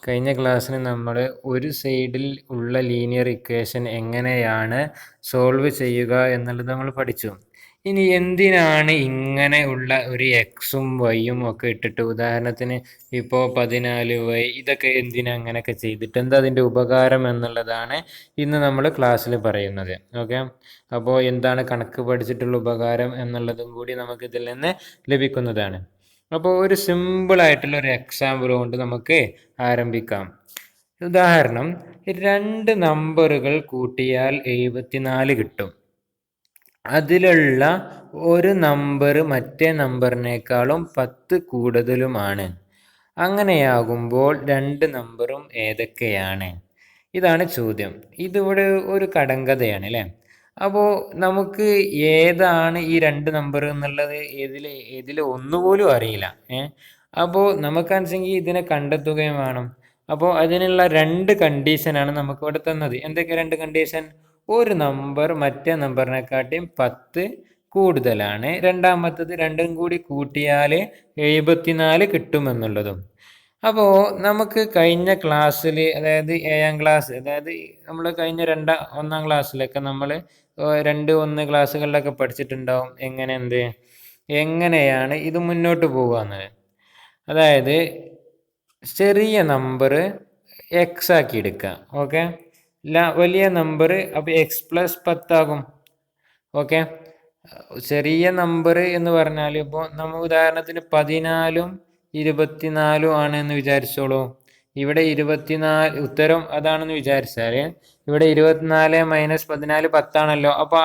കഴിഞ്ഞ ക്ലാസ്സിന് നമ്മൾ ഒരു സൈഡിൽ ഉള്ള ലീനിയർ ഇക്വേഷൻ എങ്ങനെയാണ് സോൾവ് ചെയ്യുക എന്നുള്ളത് നമ്മൾ പഠിച്ചു. ഇനി എന്തിനാണ് ഇങ്ങനെ ഉള്ള ഒരു എക്സും വൈയും ഒക്കെ ഇട്ടിട്ട്, ഉദാഹരണത്തിന് ഇപ്പോൾ 14y ഇതൊക്കെ എന്തിനാ അങ്ങനെയൊക്കെ ചെയ്തിട്ട് എന്താ അതിൻ്റെ ഉപകാരം എന്നുള്ളതാണ് ഇന്ന് നമ്മൾ ക്ലാസ്സിൽ പറയുന്നത്. ഓക്കെ, അപ്പോൾ എന്താണ് കണക്ക് പഠിച്ചിട്ടുള്ള ഉപകാരം എന്നുള്ളതും കൂടി നമുക്ക് ഇതിൽ നിന്ന് ലഭിക്കുന്നതാണ്. അപ്പോൾ ഒരു സിമ്പിളായിട്ടുള്ള ഒരു എക്സാമ്പിൾ കൊണ്ട് നമുക്ക് ആരംഭിക്കാം. ഉദാഹരണം, 2 നമ്പറുകൾ കൂട്ടിയാൽ 74 കിട്ടും. അതിലുള്ള ഒരു നമ്പർ മറ്റേ നമ്പറിനേക്കാളും 10 കൂടുതലുമാണ്. അങ്ങനെയാകുമ്പോൾ 2 നമ്പറും ഏതൊക്കെയാണ്? ഇതാണ് ചോദ്യം. ഇതിവിടെ ഒരു കടങ്കഥയാണ് അല്ലേ? അപ്പോൾ നമുക്ക് ഏതാണ് ഈ 2 നമ്പർ എന്നുള്ളത് ഇതിൽ ഒന്നുപോലും അറിയില്ല. അപ്പോൾ നമുക്കാണെന്നുവെച്ചെങ്കിൽ ഇതിനെ കണ്ടെത്തുകയും വേണം. അപ്പോൾ അതിനുള്ള 2 കണ്ടീഷനാണ് നമുക്ക് ഇവിടെ തന്നത്. എന്തൊക്കെ 2 കണ്ടീഷൻ? ഒരു നമ്പർ മറ്റേ നമ്പറിനെക്കാട്ടിയും 10 കൂടുതലാണ്. രണ്ടാമത്തത് രണ്ടും കൂടി കൂട്ടിയാൽ 74 കിട്ടുമെന്നുള്ളതും. അപ്പോൾ നമുക്ക് കഴിഞ്ഞ ക്ലാസ്സിൽ, അതായത് 7ാം ക്ലാസ്, അതായത് നമ്മൾ കഴിഞ്ഞ 1ാം ക്ലാസ്സിലൊക്കെ നമ്മൾ 2, 1 ക്ലാസ്സുകളിലൊക്കെ പഠിച്ചിട്ടുണ്ടാവും എങ്ങനെയാണ് ഇത് മുന്നോട്ട് പോകുന്നത്. അതായത് ചെറിയ നമ്പർ എക്സ് ആക്കി എടുക്കുക. ഓക്കെ, വലിയ നമ്പർ അപ്പോൾ x+10 ആകും. ഓക്കെ, ചെറിയ നമ്പർ എന്ന് പറഞ്ഞാൽ ഇപ്പോൾ നമ്മൾ ഉദാഹരണത്തിന് 14ഉം 24ഉം ആണ് എന്ന് വിചാരിച്ചോളൂ. ഇവിടെ 24 ഉത്തരം അതാണെന്ന് വിചാരിച്ചാൽ ഇവിടെ 24 - 14 10 അപ്പോൾ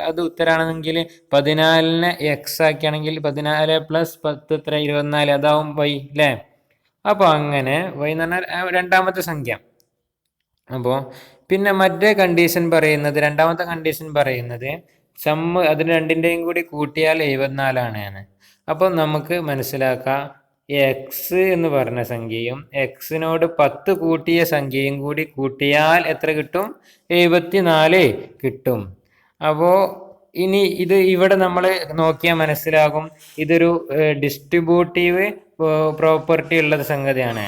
അത് ഉത്തരാണെങ്കിൽ 14നെ എക്സ് ആക്കിയാണെങ്കിൽ 14 + 10 എത്ര? 24. അതാവും വൈ അല്ലേ? അപ്പോൾ അങ്ങനെ വൈ എന്ന് പറഞ്ഞാൽ രണ്ടാമത്തെ സംഖ്യ. അപ്പോൾ പിന്നെ മറ്റേ കണ്ടീഷൻ പറയുന്നത്, രണ്ടാമത്തെ കണ്ടീഷൻ പറയുന്നത് സമ്മ് അതിന് രണ്ടിൻ്റെയും കൂടി കൂട്ടിയാൽ 74 ആണ്. അപ്പോൾ നമുക്ക് മനസ്സിലാക്കാം, എക്സ് എന്ന് പറഞ്ഞ സംഖ്യയും എക്സിനോട് 10 കൂട്ടിയ സംഖ്യയും കൂടി കൂട്ടിയാൽ എത്ര കിട്ടും? 74 കിട്ടും. അപ്പോൾ ഇനി ഇത് ഇവിടെ നമ്മൾ നോക്കിയാൽ മനസ്സിലാകും, ഇതൊരു ഡിസ്ട്രിബ്യൂട്ടീവ് പ്രോപ്പർട്ടി ഉള്ള സംഗതിയാണ്.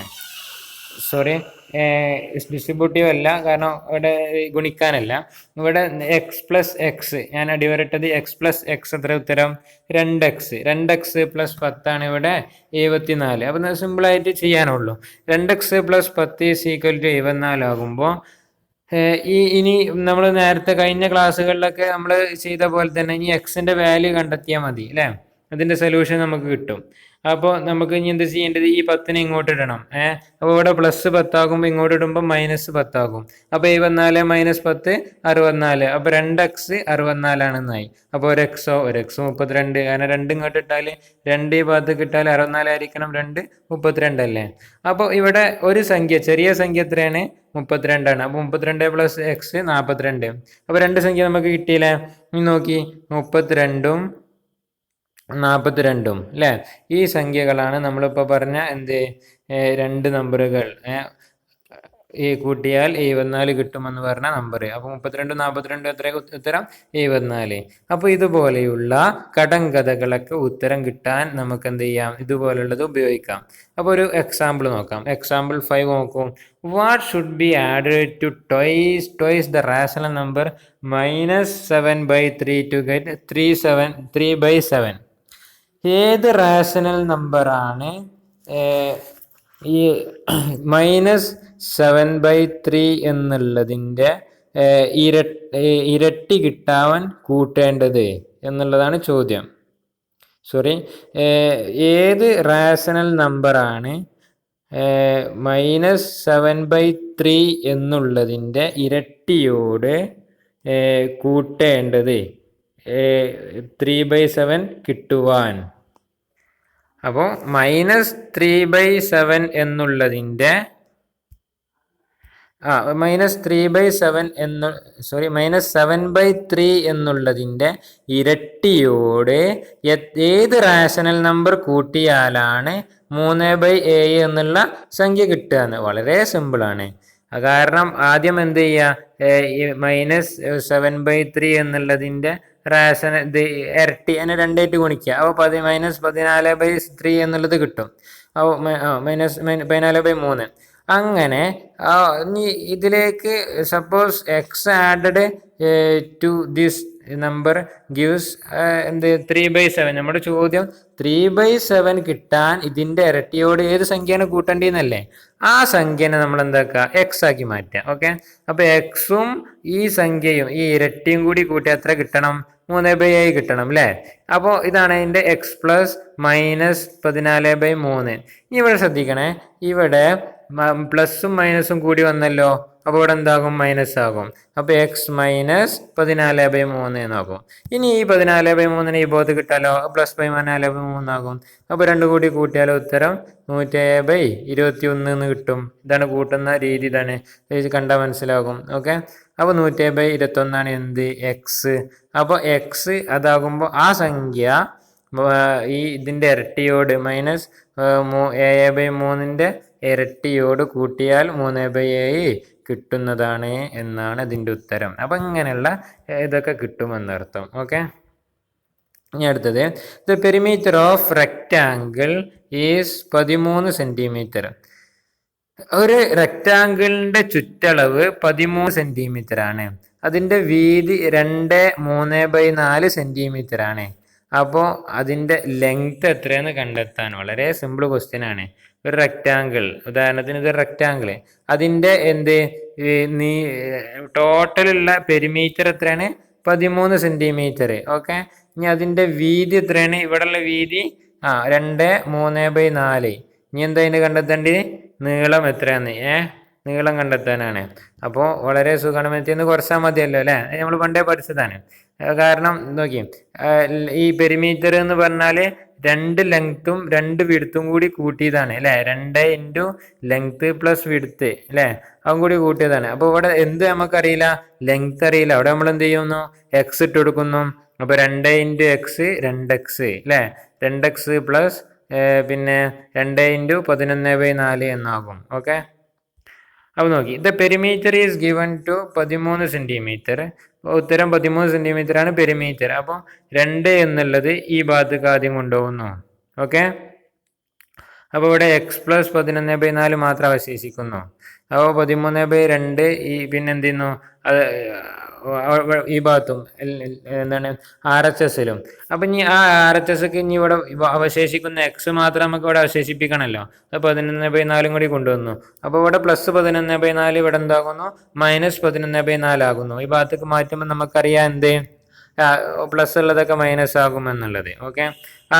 ഡിസ്ട്രിബ്യൂട്ടീവ് അല്ല, കാരണം ഇവിടെ ഗുണിക്കാനല്ല. ഇവിടെ x+x, ഞാൻ അടിവരട്ടത് x+x. എത്ര ഉത്തരം? 2x. 2x + 10 ഇവിടെ 74. അപ്പം സിമ്പിളായിട്ട് ചെയ്യാനുള്ളൂ. 2x + 10 = 74 ആകുമ്പോൾ ഇനി നമ്മൾ നേരത്തെ കഴിഞ്ഞ ക്ലാസ്സുകളിലൊക്കെ നമ്മൾ ചെയ്ത പോലെ തന്നെ ഇനി എക്സിൻ്റെ വാല്യൂ കണ്ടെത്തിയാൽ മതി അല്ലേ? അതിൻ്റെ സൊല്യൂഷൻ നമുക്ക് കിട്ടും. അപ്പോൾ നമുക്ക് ഇനി എന്ത് ചെയ്യേണ്ടത്? ഈ 10നെ ഇങ്ങോട്ട് ഇടണം. അപ്പോൾ ഇവിടെ +10 ആകുമ്പോൾ ഇങ്ങോട്ട് ഇടുമ്പോൾ -10 ആകും. അപ്പോൾ 74 - 10 64. അപ്പോൾ 2x 64 ആണെന്നായി. അപ്പോൾ ഒരു x 32. കാരണം 2 ഇങ്ങോട്ട് ഇട്ടാൽ 2 ഈ ഭാഗത്തേക്ക് ഇട്ടാൽ 64 ആയിരിക്കണം. 2 32 അല്ലേ? അപ്പോൾ ഇവിടെ ഒരു സംഖ്യ, ചെറിയ സംഖ്യ എത്രയാണ്? 32 ആണ്. അപ്പോൾ 32 + x 42. അപ്പോൾ 2 സംഖ്യ നമുക്ക് കിട്ടിയില്ലേ? ഇനി നോക്കി, 32ഉം 42ഉം അല്ലേ? ഈ സംഖ്യകളാണ് നമ്മളിപ്പോൾ പറഞ്ഞ 2 നമ്പറുകൾ. ഈ കൂട്ടിയാൽ 74 കിട്ടുമെന്ന് പറഞ്ഞ നമ്പർ. അപ്പോൾ 32 42 എത്ര ഉത്തരം? 74. അപ്പോൾ ഇതുപോലെയുള്ള കടങ്കഥകളൊക്കെ ഉത്തരം കിട്ടാൻ നമുക്ക് എന്ത് ചെയ്യാം? ഇതുപോലുള്ളത് ഉപയോഗിക്കാം. അപ്പോൾ ഒരു എക്സാമ്പിൾ നോക്കാം. എക്സാമ്പിൾ 5 നോക്കൂ. What should be added to twice the rational number -7/3 to get 3/7? ഏത് റാഷണൽ നമ്പറാണ് ഈ -7/3 എന്നുള്ളതിൻ്റെ ഇരട്ടി കിട്ടാൻ കൂട്ടേണ്ടത് എന്നുള്ളതാണ് ചോദ്യം. ഏത് റാഷണൽ നമ്പറാണ് -7/3 എന്നുള്ളതിൻ്റെ ഇരട്ടിയോട് കൂട്ടേണ്ടത് 3/7 കിട്ടുവാൻ? അപ്പോൾ -3/7 എന്നുള്ളതിൻ്റെ -7/3 എന്നുള്ളതിൻ്റെ ഇരട്ടിയോട് ഏത് റാഷണൽ നമ്പർ കൂട്ടിയാലാണ് 3/7 എന്നുള്ള സംഖ്യ കിട്ടുക? വളരെ സിമ്പിളാണ്. കാരണം ആദ്യം എന്ത് ചെയ്യുക? -7/3 എന്നുള്ളതിന്റെ ഇരട്ടി അതിനെ 2 ഗുണിക്കുക. അപ്പോൾ -14/3 എന്നുള്ളത് കിട്ടും. അപ്പോൾ -14/3. അങ്ങനെ ഇനി ഇതിലേക്ക് suppose x added to this number gives എന്ത് 3/7. നമ്മുടെ ചോദ്യം 3/7 കിട്ടാൻ ഇതിന്റെ ഇരട്ടിയോട് ഏത് സംഖ്യയാണ് കൂട്ടേണ്ടതെന്നല്ലേ? ആ സംഖ്യനെ നമ്മൾ എന്താക്കുക, എക്സ് ആക്കി മാറ്റുക. ഓക്കെ, അപ്പൊ എക്സും ഈ സംഖ്യയും ഈ ഇരട്ടിയും കൂടി കൂട്ടി എത്ര കിട്ടണം? 3/7 കിട്ടണം അല്ലേ? അപ്പോൾ ഇതാണ് അതിന്റെ എക്സ് പ്ലസ് മൈനസ് 14/3. ഇവിടെ ശ്രദ്ധിക്കണേ, ഇവിടെ പ്ലസും മൈനസും കൂടി വന്നല്ലോ. അപ്പോൾ ഇവിടെ എന്താകും? മൈനസ് ആകും. അപ്പോൾ എക്സ് മൈനസ് 14/3 എന്നാകും. ഇനി ഈ 14/3 ഈ ബോധം കിട്ടാലോ, പ്ലസ് 14/3 ആകും. അപ്പോൾ രണ്ടും കൂടി കൂട്ടിയാലോ ഉത്തരം 107/21 എന്ന് കിട്ടും. ഇതാണ് കൂട്ടുന്ന രീതി. ഇതാണ് ഇത് കണ്ടാൽ മനസ്സിലാകും. ഓക്കെ, അപ്പോൾ 107/21 എന്ത്? എക്സ്. അപ്പോൾ എക്സ് അതാകുമ്പോൾ ആ സംഖ്യ ഈ ഇതിൻ്റെ ഇരട്ടിയോട് മൈനസ് 7/3 ഇരട്ടിയോട് കൂട്ടിയാൽ 3/7 കിട്ടുന്നതാണ് എന്നാണ് ഇതിൻ്റെ ഉത്തരം. അപ്പം ഇങ്ങനെയുള്ള ഇതൊക്കെ കിട്ടുമെന്നർത്ഥം. ഓക്കെ, ഇനി അടുത്തത്, the perimeter of rectangle is 13 centimetre. ഒരു റെക്റ്റാങ്കിളിൻ്റെ ചുറ്റളവ് 13 സെൻറ്റിമീറ്റർ ആണ്. അതിൻ്റെ വീതി 2/3/4 സെൻറ്റിമീറ്റർ ആണ്. അപ്പോൾ അതിൻ്റെ ലെങ്ത് എത്രയെന്ന് കണ്ടെത്താൻ വളരെ സിമ്പിൾ ക്വസ്റ്റ്യൻ ആണ്. ഒരു റെക്റ്റാങ്കിൾ, ഉദാഹരണത്തിന് ഇത് റെക്റ്റാങ്കിൾ, അതിൻ്റെ ടോട്ടലുള്ള പെരിമീറ്റർ എത്രയാണ്? 13 സെൻറ്റിമീറ്റർ. ഓക്കെ, ഇനി അതിൻ്റെ വീതി എത്രയാണ്? ഇവിടെയുള്ള വീതി 2/3/4. ഇനി എന്താ അതിൻ്റെ കണ്ടെത്തേണ്ടത്? നീളം എത്രയാണ്? നീളം കണ്ടെത്താനാണ്. അപ്പോൾ വളരെ സുഖമാണ്, മെത്തിന്ന് കുറച്ചാൽ മതിയല്ലോ അല്ലേ? നമ്മൾ പണ്ടേ പഠിച്ചതാണ്. കാരണം നോക്കി, ഈ പെരിമീറ്റർ എന്ന് പറഞ്ഞാൽ 2 ലെങ്ത്തും 2 വിഡ്ത്തും കൂടി കൂട്ടിയതാണ് അല്ലേ? 2 ഇൻറ്റു ലെങ്ത്ത് പ്ലസ് വിഡ്ത്ത് അല്ലേ? അതും കൂടി കൂട്ടിയതാണ്. അപ്പോൾ ഇവിടെ എന്ത് നമുക്കറിയില്ല? ലെങ്ത്ത് അറിയില്ല. അവിടെ നമ്മൾ എന്ത് ചെയ്യുന്നു? എക്സ് ഇട്ട് കൊടുക്കുന്നു. അപ്പോൾ 2 ഇൻറ്റു എക്സ് 2x അല്ലേ? 2x പ്ലസ് പിന്നെ 2 ഇൻറ്റു 11/4 എന്നാകും. ഓക്കെ, അപ്പോൾ നോക്കി, the perimeter is given to 13 centimetre. ഉത്തരം 13 സെൻറ്റിമീറ്റർ ആണ് പെരിമീറ്റർ. അപ്പോൾ 2 എന്നുള്ളത് ഈ ഭാഗത്തേക്ക് ആദ്യം കൊണ്ടുപോകുന്നു. ഓക്കെ, അപ്പോൾ ഇവിടെ എക്സ് പ്ലസ് 11/4 മാത്രം അവശേഷിക്കുന്നു. അപ്പോൾ 13/2 ഈ പിന്നെ എന്ത് ചെയ്യുന്നു? അത് ഈ ഭാഗത്തും എന്താണ് RHSലും. അപ്പം ഇനി ആ RHSക്ക് ഇനി ഇവിടെ അവശേഷിക്കുന്ന എക്സ് മാത്രം നമുക്ക് ഇവിടെ അവശേഷിപ്പിക്കണമല്ലോ. അത് 11/4 കൂടി കൊണ്ടുവന്നു. അപ്പോൾ ഇവിടെ പ്ലസ് 11/4 ഇവിടെ എന്താകുന്നു? മൈനസ് 11/4 ആകുന്നു. ഈ ഭാഗത്തേക്ക് മാറ്റുമ്പോൾ നമുക്കറിയാം എന്ത് പ്ലസ് ഉള്ളതൊക്കെ മൈനസ് ആകുമെന്നുള്ളത്. ഓക്കെ,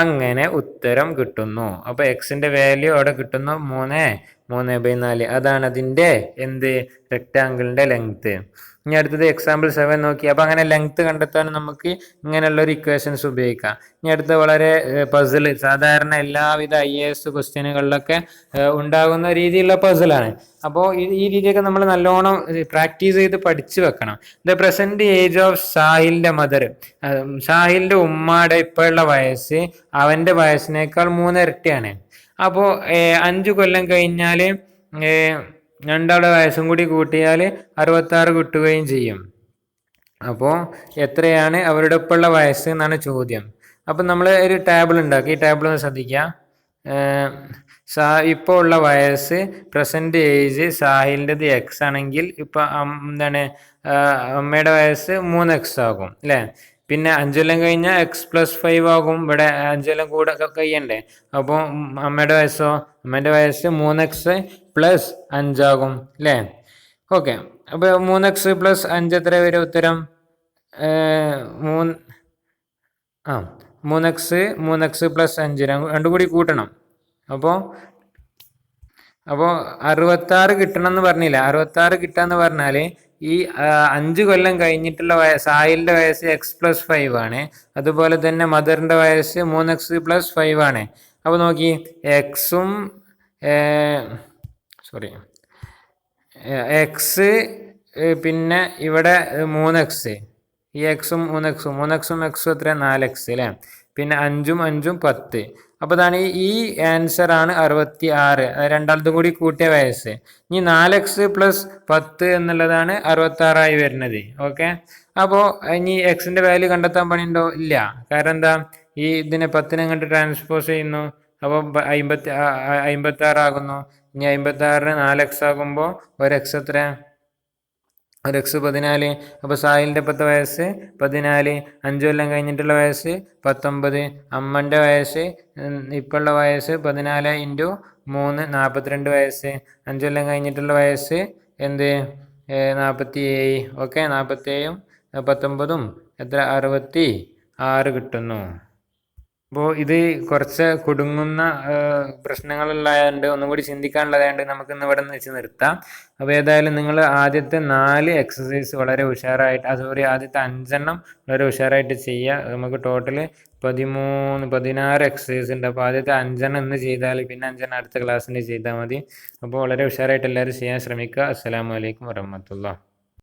അങ്ങനെ ഉത്തരം കിട്ടുന്നു. അപ്പോൾ എക്സിൻ്റെ വാല്യൂ അവിടെ കിട്ടുന്നു 3/4. അതാണ് അതിൻ്റെ എന്ത് റെക്റ്റാങ്കിളിൻ്റെ ലെങ്ത്ത്. ഇനി അടുത്തത് എക്സാമ്പിൾ 7 നോക്കി. അപ്പോൾ അങ്ങനെ ലെങ്ത്ത് കണ്ടെത്താൻ നമുക്ക് ഇങ്ങനെയുള്ളൊരു ഇക്വേഷൻസ് ഉപയോഗിക്കാം. ഇനി അടുത്ത വളരെ പസിൽ, സാധാരണ എല്ലാവിധ IAS ക്വസ്റ്റ്യനുകളിലൊക്കെ ഉണ്ടാകുന്ന രീതിയിലുള്ള പസിലാണ്. അപ്പോൾ ഈ രീതിയൊക്കെ നമ്മൾ നല്ലോണം പ്രാക്ടീസ് ചെയ്ത് പഠിച്ചു വെക്കണം. ദ പ്രസന്റ് ഏജ് ഓഫ് സാഹിലിൻ്റെ മദർ. സാഹിലിൻ്റെ ഉമ്മയുടെ ഇപ്പോഴുള്ള വയസ്സ് അവൻ്റെ വയസ്സിനേക്കാൾ 3 ഇരട്ടിയാണ്. അപ്പോൾ 5 കൊല്ലം കഴിഞ്ഞാൽ രണ്ടാളുടെ വയസ്സും കൂടി കൂട്ടിയാൽ 66 കിട്ടുകയും ചെയ്യും. അപ്പോൾ എത്രയാണ് അവരുടെ ഇപ്പോഴുള്ള വയസ്സ് എന്നാണ് ചോദ്യം. അപ്പം നമ്മൾ ഒരു ടേബിൾ ഉണ്ടാക്കി. ഈ ടേബിൾ ഒന്ന് ശ്രദ്ധിക്കുക. ഇപ്പോൾ ഉള്ള വയസ്സ് പ്രസൻറ്റ് ഏജ് സാഹിലിൻ്റെത് എക്സ് ആണെങ്കിൽ ഇപ്പം എന്താണ് അമ്മയുടെ വയസ്സ് 3x ആകും അല്ലേ? പിന്നെ 5 കൊല്ലം കഴിഞ്ഞാൽ എക്സ് പ്ലസ് 5 ആകും. ഇവിടെ 5 കൊല്ലം കൂടെ കഴിയണ്ടേ? അപ്പോൾ അമ്മയുടെ വയസ്സോ? അമ്മേൻ്റെ വയസ്സ് 3x പ്ലസ് 5 ആകും അല്ലേ? ഓക്കെ, അപ്പോൾ 3x പ്ലസ് 5 എത്ര വരും ഉത്തരം? 3x പ്ലസ് 5 രണ്ടും കൂടി കൂട്ടണം. അപ്പോൾ 66 കിട്ടണം എന്ന് പറഞ്ഞില്ല. 66 കിട്ടാന്ന് പറഞ്ഞാൽ ഈ 5 കൊല്ലം കഴിഞ്ഞിട്ടുള്ള സാഹിലിൻ്റെ വയസ്സ് എക്സ് പ്ലസ് 5 ആണ്. അതുപോലെ തന്നെ മദറിൻ്റെ വയസ്സ് 3x പ്ലസ് 5 ആണ്. അപ്പോൾ നോക്കി, എക്സ് പിന്നെ ഇവിടെ 3x, ഈ എക്സും 3xും എക്സും എത്ര? 4x അല്ലേ? പിന്നെ 5ഉം 5ഉം 10. അപ്പോൾ അതാണ് ഈ ആൻസർ ആണ് 66. രണ്ടാമതും കൂടി കൂട്ടിയ വയസ്സ്. ഇനി 4x പ്ലസ് 10 എന്നുള്ളതാണ് 66 വരുന്നത്. ഓക്കെ, അപ്പോൾ ഇനി എക്സിൻ്റെ വാല്യൂ കണ്ടെത്താൻ പണിയുണ്ടോ? ഇല്ല. കാരണം എന്താ? ഇതിനെ 10നെ കണ്ട് ട്രാൻസ്പോസ് ചെയ്യുന്നു. അപ്പോൾ 56 ആകുന്നു. ഇനി 56 4x ആകുമ്പോൾ ഒരു എക്സ് എത്ര? ഒരു എക്സ് 14. അപ്പോൾ സാഹിലിൻ്റെ ഇപ്പോഴത്തെ വയസ്സ് 14. 5 കൊല്ലം കഴിഞ്ഞിട്ടുള്ള വയസ്സ് 19. അമ്മൻ്റെ വയസ്സ് ഇപ്പോഴുള്ള വയസ്സ് 14 ഇൻറ്റു 3 42 വയസ്സ്. 5 കൊല്ലം കഴിഞ്ഞിട്ടുള്ള വയസ്സ് എന്ത്? 47. ഓക്കെ, 47ഉം 19ഉം എത്ര? 66 കിട്ടുന്നു. അപ്പോൾ ഇത് കുറച്ച് കുടുങ്ങുന്ന പ്രശ്നങ്ങളുള്ളതായതുകൊണ്ട് ഒന്നും കൂടി ചിന്തിക്കാനുള്ളതായതുകൊണ്ട് നമുക്കിന്ന് ഇവിടെ നിന്ന് വെച്ച് നിർത്താം. അപ്പോൾ ഏതായാലും നിങ്ങൾ ആദ്യത്തെ 4 എക്സസൈസ് വളരെ ഉഷാറായിട്ട് ആദ്യത്തെ 5 വളരെ ഉഷാറായിട്ട് ചെയ്യുക. നമുക്ക് ടോട്ടൽ 16 എക്സസൈസ് ഉണ്ട്. അപ്പോൾ ആദ്യത്തെ 5 ഇന്ന് ചെയ്താൽ പിന്നെ 5 അടുത്ത ക്ലാസ്സിൽ ചെയ്താൽ മതി. അപ്പോൾ വളരെ ഉഷാറായിട്ട് എല്ലാവരും ചെയ്യാൻ ശ്രമിക്കുക. അസ്സലാമു അലൈക്കും വറഹ്മത്തുള്ളാഹി.